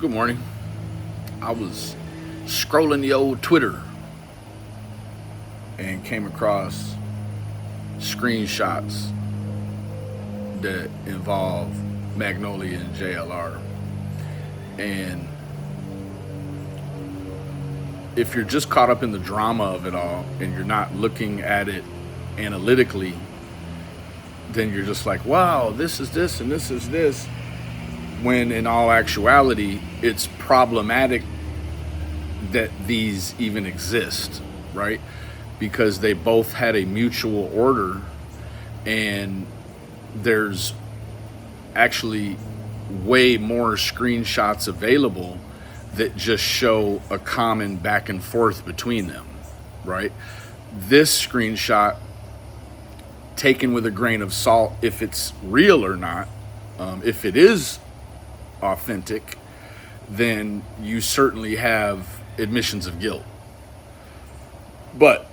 Good morning. I was scrolling the old Twitter and came across screenshots that involve Magnolia and JLR. And if you're just caught up in the drama of it all and you're not looking at it analytically, then you're just like, wow, this is this and this is this. When in all actuality, it's problematic that these even exist, right? Because they both had a mutual order, and there's actually way more screenshots available that just show a common back and forth between them, right? This screenshot, taken with a grain of salt, if it's real or not, if it is authentic, then you certainly have admissions of guilt. But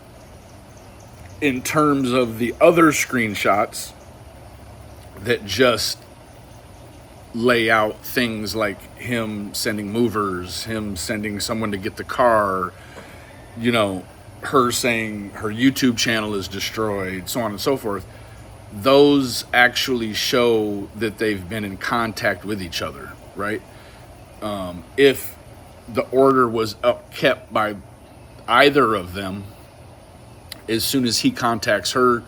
in terms of the other screenshots that just lay out things like him sending movers, him sending someone to get the car, her saying her YouTube channel is destroyed, so on and so forth, those actually show that they've been in contact with each other, right? If the order was kept by either of them, as soon as he contacts her,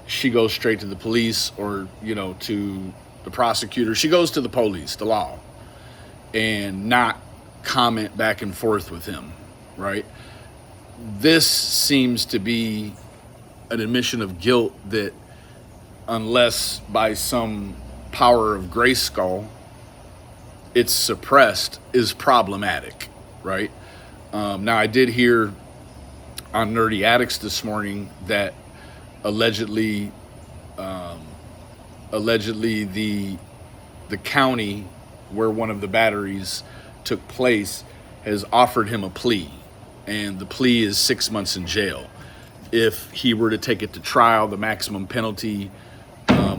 she goes straight to the police or, to the prosecutor. She goes to the police, the law, and not comment back and forth with him, right? This seems to be an admission of guilt that, unless by some power of Grayskull it's suppressed, is problematic, right? Now, I did hear on Nerdy Addicts this morning that allegedly the county where one of the batteries took place has offered him a plea, and the plea is 6 months in jail. If he were to take it to trial, the maximum penalty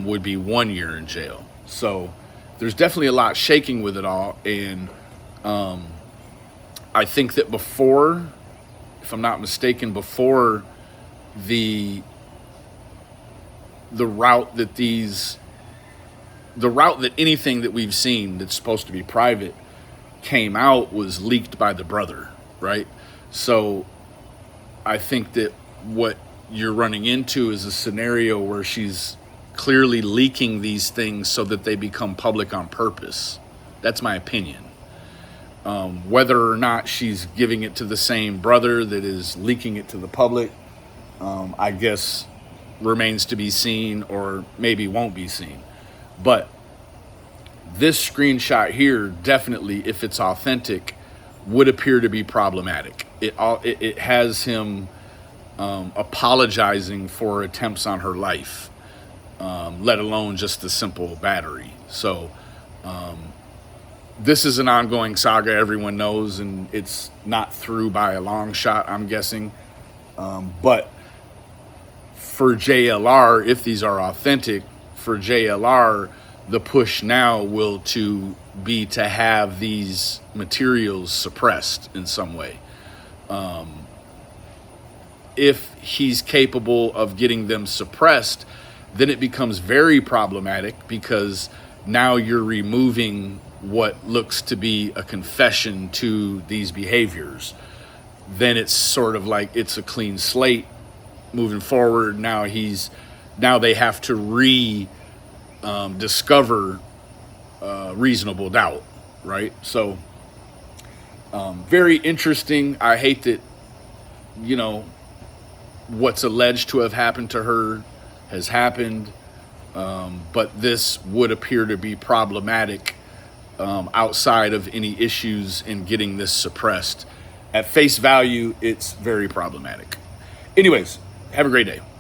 would be 1 year in jail. So there's definitely a lot shaking with it all, and I think that before, if I'm not mistaken, before the route that anything that we've seen that's supposed to be private came out was leaked by the brother, right? So I think that what you're running into is a scenario where she's clearly leaking these things so that they become public on purpose. That's my opinion. Whether or not she's giving it to the same brother that is leaking it to the public, I guess remains to be seen, or maybe won't be seen. But this screenshot here, definitely, if it's authentic, would appear to be problematic. It has him apologizing for attempts on her life, let alone just the simple battery. So this is an ongoing saga, everyone knows, and it's not through by a long shot, I'm guessing. But for JLR, if these are authentic, for JLR, the push now will be to have these materials suppressed in some way. If he's capable of getting them suppressed, then it becomes very problematic, because now you're removing what looks to be a confession to these behaviors. Then it's sort of like it's a clean slate moving forward. Now they have to discover reasonable doubt, right? So very interesting. I hate that what's alleged to have happened to her has happened, but this would appear to be problematic outside of any issues in getting this suppressed. At face value, it's very problematic. Anyways, have a great day.